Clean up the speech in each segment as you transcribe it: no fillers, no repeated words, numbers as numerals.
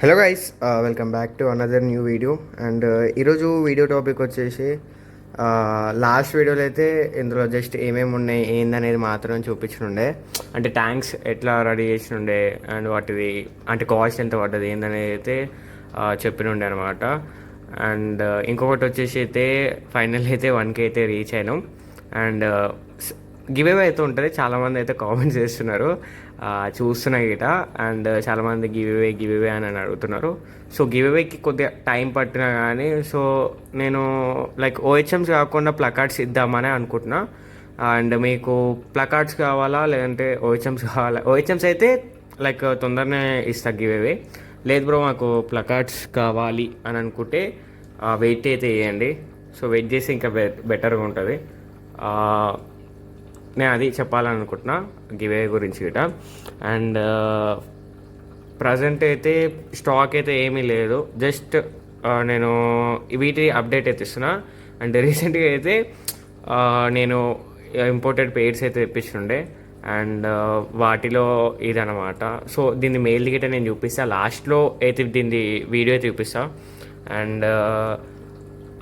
Hello guys, welcome back to another new video. And ఈరోజు video topic వచ్చేసి last వీడియోలో అయితే ఇందులో జస్ట్ ఏమేమి ఉన్నాయి ఏందనేది మాత్రం చూపించుండే. అంటే ట్యాంక్స్ ఎట్లా రెడీ చేసినుండే అండ్ వాటిది అంటే కాస్ట్ ఎంత పడ్డది ఏందనేది అయితే చెప్పినుండే అనమాట. అండ్ ఇంకొకటి వచ్చేసి అయితే ఫైనల్ అయితే 1K అయితే రీచ్ అయినాం. అండ్ గివ్ అవే అయితే ఉంటుంది. చాలామంది అయితే కామెంట్స్ చేస్తున్నారు చూస్తున్నాయి గిట. అండ్ చాలామంది గివ్ అవే అని అడుగుతున్నారు. సో గివ్ అవేకి కొద్దిగా టైం పట్టినా కానీ సో నేను లైక్ ఓహెచ్ఎమ్స్ కాకుండా ప్లకార్డ్స్ ఇద్దామని అనుకుంటున్నా. అండ్ మీకు ప్లకార్డ్స్ కావాలా లేదంటే ఓహెచ్ఎమ్స్ కావాలా? ఓహెచ్ఎమ్స్ అయితే లైక్ తొందరనే ఇస్తా గివ్ అవే. లేదు బ్రో మాకు ప్లకార్డ్స్ కావాలి అని అనుకుంటే వెయిట్ అయితే వేయండి. సో వెయిట్ చేసి ఇంకా బెటర్గా ఉంటుంది. నేను అది చెప్పాలనుకుంటున్నా గివ్ అవే గురించి గిట. అండ్ ప్రజెంట్ అయితే స్టాక్ అయితే ఏమీ లేదు. జస్ట్ నేను వీటి అప్డేట్ అయితే ఇస్తున్నా. అండ్ రీసెంట్గా అయితే నేను ఇంపోర్టెడ్ పెయిర్స్ అయితే తెప్పించుండే. అండ్ వాటిలో ఇదనమాట. సో దీన్ని మెయిల్ గిట్ట నేను చూపిస్తా, లాస్ట్లో అయితే దీన్ని వీడియో అయితే చూపిస్తా. అండ్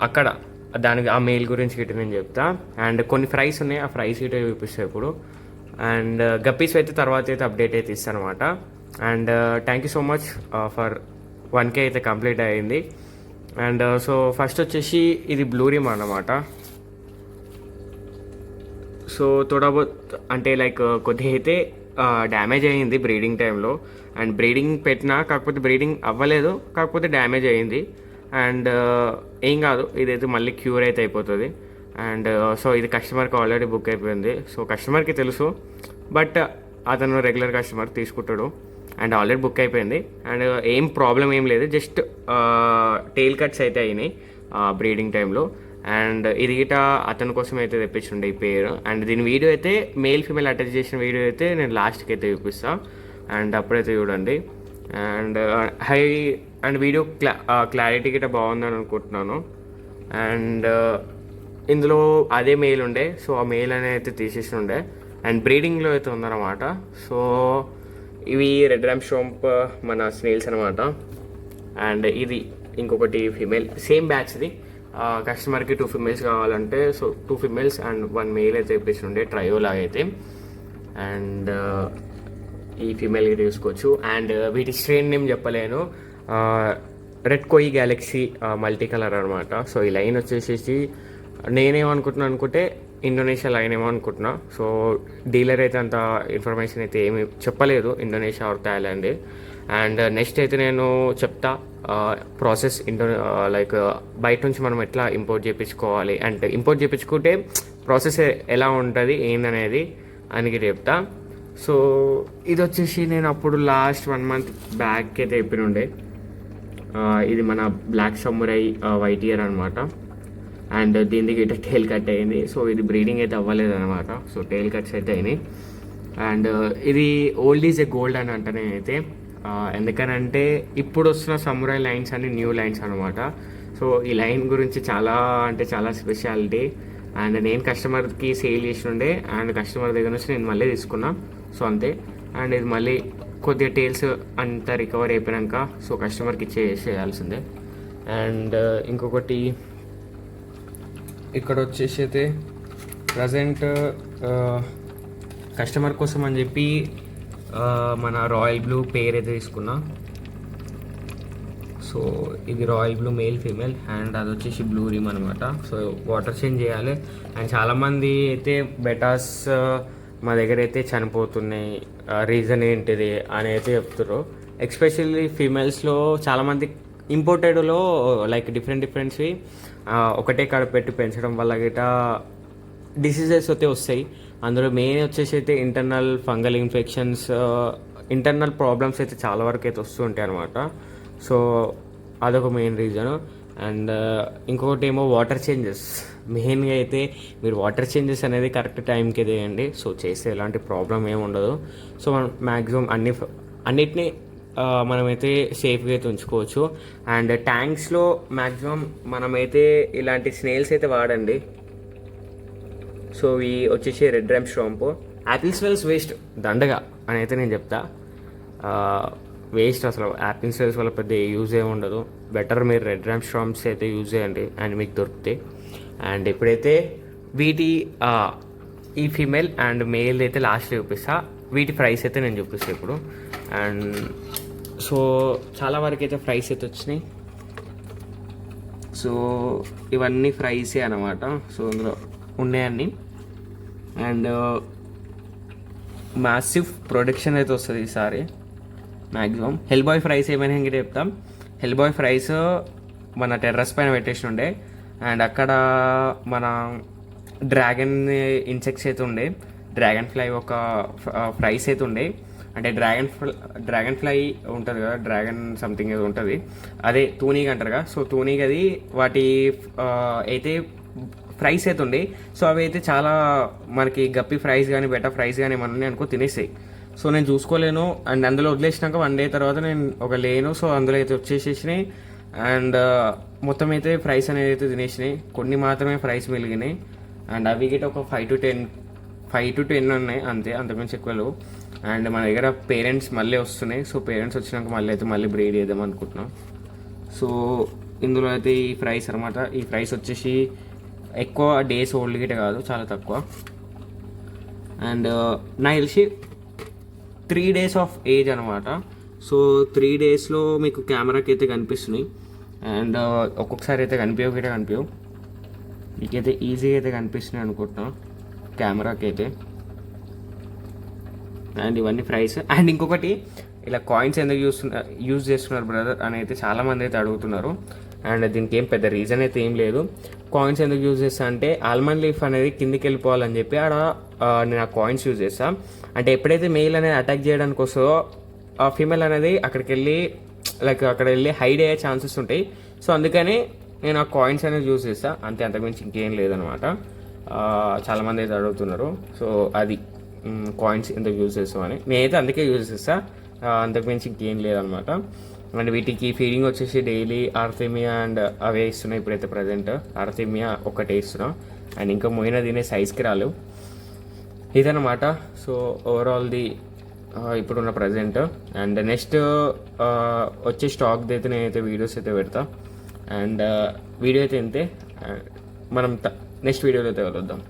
అక్కడ దానికి ఆ మెయిల్ గురించి గిట్ట నేను చెప్తా. అండ్ కొన్ని ఫ్రైస్ ఉన్నాయి, ఆ ఫ్రైస్ గిట్ట చూపిస్తాయి ఇప్పుడు. అండ్ గప్పీస్ అయితే తర్వాత అయితే అప్డేట్ అయితే ఇస్తాను అనమాట. And thank you so much for 1K అయితే కంప్లీట్ అయ్యింది. అండ్ సో ఫస్ట్ వచ్చేసి ఇది బ్లూ రిమ్ అన్నమాట. సో తోడబోత్ అంటే లైక్ కొద్దిగా అయితే డ్యామేజ్ అయ్యింది బ్రీడింగ్ టైంలో. అండ్ బ్రీడింగ్ పెట్టినా కాకపోతే బ్రీడింగ్ అవ్వలేదు, కాకపోతే డ్యామేజ్ అయ్యింది. అండ్ ఏం కాదు, ఇదైతే మళ్ళీ క్యూర్ అయితే అయిపోతుంది. అండ్ సో ఇది కస్టమర్కి ఆల్రెడీ బుక్ అయిపోయింది. సో కస్టమర్కి తెలుసు, బట్ అతను రెగ్యులర్ కస్టమర్ తీసుకుంటాడు. అండ్ ఆల్రెడీ బుక్ అయిపోయింది. అండ్ ఏం ప్రాబ్లం ఏం లేదు, జస్ట్ టెయిల్ కట్స్ అయితే అయినాయి బ్రీడింగ్ టైంలో. అండ్ ఇది గిట అతని కోసం అయితే తెప్పించుండే ఈ పేరు. అండ్ దీని వీడియో అయితే మేల్ ఫీమేల్ అటాచ్ చేసిన వీడియో అయితే నేను లాస్ట్కి అయితే చూపిస్తాను. అండ్ అప్పుడైతే చూడండి. అండ్ అండ్ వీడియో క్లారిటీ గిట్ట బాగుందని అనుకుంటున్నాను. అండ్ ఇందులో అదే మెయిల్ ఉండే, సో ఆ మెయిల్ అనేది అయితే తీసేసి ఉండే. అండ్ బ్రీడింగ్లో అయితే ఉందన్నమాట. సో ఇవి రెడ్ ర్యామ్ షోంప్ మన స్నేల్స్ అనమాట. అండ్ ఇది ఇంకొకటి ఫీమేల్, సేమ్ బ్యాచ్ది. కస్టమర్కి 2 ఫీమేల్స్ కావాలంటే సో 2 ఫీమేల్స్ అండ్ 1 మెయిల్ అయితే తెప్పించి ఉండే ట్రయోలాగా అయితే. అండ్ ఈ ఫీమేల్ గిట్ట చూసుకోవచ్చు. అండ్ వీటి స్ట్రెయిన్ నేమ్ చెప్పలేను. రెడ్ కోయి గ్యాలక్సీ మల్టీ కలర్ అనమాట. సో ఈ లైన్ వచ్చేసేసి నేనేమనుకుంటున్నాను అనుకుంటే ఇండోనేషియా లైన్ ఏమో అనుకుంటున్నా. సో డీలర్ అయితే అంత ఇన్ఫర్మేషన్ అయితే ఏమి చెప్పలేదు, Indonesia or Thailand. And next అయితే నేను చెప్తా ప్రాసెస్ లైక్ బయట నుంచి మనం ఎట్లా ఇంపోర్ట్ చేయించుకోవాలి, అంటే ఇంపోర్ట్ చేయించుకుంటే ప్రాసెస్ ఎలా ఉంటుంది ఏందనేది అని చెప్తా. సో ఇది వచ్చేసి నేను అప్పుడు లాస్ట్ 1 month బ్యాక్ అయితే చెప్పినుండే. ఇది మన బ్లాక్ సమురై వైట్ ఇయర్ అనమాట. అండ్ దీనికి ఇట్లా టెయిల్ కట్ అయింది. సో ఇది బ్రీడింగ్ అయితే అవ్వలేదు అనమాట. సో టెయిల్ కట్స్ అయితే అయినాయి. అండ్ ఇది ఓల్డ్ ఈజ్ ఎ గోల్డ్ అని అంటే నేనైతే ఎందుకనంటే ఇప్పుడు వస్తున్న సమురై లైన్స్ అన్ని న్యూ లైన్స్ అనమాట. సో ఈ లైన్ గురించి చాలా అంటే చాలా స్పెషాలిటీ. అండ్ నేను కస్టమర్కి సేల్ చేసినుండే. అండ్ కస్టమర్ దగ్గర నుంచి నేను మళ్ళీ తీసుకున్నా. సో అంతే. అండ్ ఇది మళ్ళీ కొద్దిగా టేల్స్ అంతా రికవర్ అయిపోయాక సో కస్టమర్కి చేయాల్సిందే. అండ్ ఇంకొకటి ఇక్కడ వచ్చేసి అయితే ప్రజెంట్ కస్టమర్ కోసం అని చెప్పి మన రాయల్ బ్లూ పేర్ అయితే తీసుకున్నా. సో ఇది royal blue male female. And అది వచ్చేసి బ్లూ రిమ్ అనమాట. సో వాటర్ చేంజ్ చేయాలి. అండ్ చాలామంది అయితే బెటాస్ మా దగ్గర అయితే చనిపోతున్నాయి, రీజన్ ఏంటిది అని అయితే చెప్తారు. ఎస్పెషల్లీ ఫీమేల్స్లో చాలామంది ఇంపోర్టెడ్లో లైక్ డిఫరెంట్వి ఒకటే కాడ పెట్టి పెంచడం వల్ల గిట డిసీజెస్ అయితే వస్తాయి. అందులో మెయిన్ వచ్చేసి అయితే internal fungal infections, internal problems అయితే చాలా వరకు అయితే వస్తూ ఉంటాయి అనమాట. సో అదొక మెయిన్ రీజన్. అండ్ ఇంకొకటి ఏమో వాటర్ చేంజెస్. మెయిన్గా అయితే మీరు వాటర్ చేంజెస్ అనేది కరెక్ట్ టైంకి చేయండి. సో చేస్తే ఎలాంటి ప్రాబ్లం ఏమి ఉండదు. సో మనం మ్యాక్సిమం అన్నిటినీ మనమైతే సేఫ్గా అయితే ఉంచుకోవచ్చు. అండ్ ట్యాంక్స్లో మ్యాక్సిమం మనమైతే ఇలాంటి స్నేల్స్ అయితే వాడండి. సో ఇవి వచ్చేసి red RAM shampoo. Apple smells waste దండగా అని అయితే నేను చెప్తా. వేస్ట్ అసలు. యాపిల్ సెల్స్ వల్ల పెద్ద యూజ్ ఏమి ఉండదు. బెటర్ మీరు రెడ్ ర్యామ్ స్టామ్స్ అయితే యూజ్ చేయండి అండ్ మీకు దొరుకుతాయి. అండ్ ఇప్పుడైతే వీటి ఈ ఫీమేల్ అండ్ మేల్ అయితే లాస్ట్లో చూపిస్తా. వీటి ప్రైస్ అయితే నేను చూపిస్తాను ఇప్పుడు. అండ్ సో చాలా వరకు అయితే ప్రైస్ అయితే వచ్చినాయి. సో ఇవన్నీ ఫ్రైసే అనమాట. సో ఇందులో ఉన్నాయన్నీ. అండ్ మ్యాసివ్ ప్రొడక్షన్ అయితే వస్తుంది ఈసారి మ్యాక్సిమం. హెల్ బాయ్ ఫ్రైస్ ఏమైనా ఇంక చెప్తాం. హెల్ బాయ్ ఫ్రైస్ మన టెర్రస్ పైన పెట్టేసి ఉండే. అండ్ అక్కడ మన డ్రాగన్ ఇన్సెక్ట్స్ అయితే ఉండే. డ్రాగన్ ఫ్లై ఒక ఫ్రైస్ అయితే ఉండే. అంటే డ్రాగన్ ఫ్లై ఉంటుంది కదా, డ్రాగన్ సంథింగ్ ఏదో ఉంటుంది, అదే తూనీగ అంటారు కదా. సో తూనీగ అది వాటి అయితే ఫ్రైస్ అయితే ఉండే. సో అవి అయితే చాలా మనకి గప్పి ఫ్రైస్ కానీ బెటర్ ఫ్రైస్ కానీ ఏమన్నా అనుకో తినేసాయి. సో నేను చూసుకోలేను. అండ్ అందులో వదిలేసినాక 1 day తర్వాత నేను ఒక లేను. సో అందులో అయితే వచ్చేసేసినాయి. అండ్ మొత్తం అయితే ఫ్రైస్ అనేది అయితే తినేసినాయి. కొన్ని మాత్రమే ఫ్రైస్ మిగిలినాయి. అండ్ అవి గిట్ట ఒక 5 to 10 ఉన్నాయి అంతే, అంతకుమించి ఎక్కువ లేవు. అండ్ మన దగ్గర పేరెంట్స్ మళ్ళీ వస్తున్నాయి. సో పేరెంట్స్ వచ్చినాక మళ్ళీ బ్రీడ్ చేద్దాం అనుకుంటున్నాం. సో ఇందులో అయితే ఈ ఫ్రైస్ అనమాట. ఈ ఫ్రైస్ వచ్చేసి ఎక్కువ డేస్ ఓల్డ్ గిట్ట కాదు, చాలా తక్కువ. అండ్ నాకు తెలిసి 3 days ఆఫ్ ఏజ్ అనమాట. సో 3 daysలో మీకు కెమెరాకి అయితే కనిపిస్తున్నాయి. అండ్ ఒక్కొక్కసారి అయితే కనిపించవు. మీకైతే ఈజీగా అయితే కనిపిస్తున్నాయి అనుకుంటున్నాను కెమెరాకి అయితే. అండ్ ఇవన్నీ ప్రైస్. అండ్ ఇంకొకటి, ఇలా కాయిన్స్ ఎందుకు యూజ్ చేస్తున్నారు బ్రదర్ అని అయితే చాలామంది అయితే అడుగుతున్నారు. అండ్ దీనికి ఏం పెద్ద రీజన్ అయితే ఏం లేదు. కాయిన్స్ ఎందుకు యూజ్ చేస్తా అంటే ఆల్మండ్ లీఫ్ అనేది కిందికి వెళ్ళిపోవాలని చెప్పి నేను ఆ కాయిన్స్ యూజ్ చేస్తాను. అంటే ఎప్పుడైతే మెయిల్ అనేది అటాక్ చేయడానికి వస్తుందో ఆ ఫీమేల్ అనేది అక్కడికి వెళ్ళి హైడ్ అయ్యే ఛాన్సెస్ ఉంటాయి. సో అందుకని నేను ఆ కాయిన్స్ అనేది యూజ్ చేస్తాను అంతే, అంతకుమించి ఇంకేం లేదనమాట. చాలామంది అయితే అడుగుతున్నారు. సో అది కాయిన్స్ ఎందుకు యూజ్ చేస్తామని నేనైతే అందుకే యూజ్ చేస్తాను, అంతకుమించి ఇంకేం లేదనమాట. అండ్ వీటికి ఫీడింగ్ వచ్చేసి డైలీ ఆర్థెమియా అండ్ అవే ఇస్తున్నాయి. ఇప్పుడైతే ప్రజెంట్ ఆర్థెమియా ఒకటే ఇస్తున్నాం. అండ్ ఇంకా మొయిన తినే సైజ్కి రాలేవు. ఇదనమాట. సో ఓవరాల్ది ఇప్పుడున్న ప్రజెంట్. అండ్ నెక్స్ట్ వచ్చే స్టాక్ది అయితే నేనైతే వీడియోస్ అయితే పెడతా. అండ్ వీడియో అయితే ఇంతే. మనం నెక్స్ట్ వీడియోలో అయితే కలుద్దాం.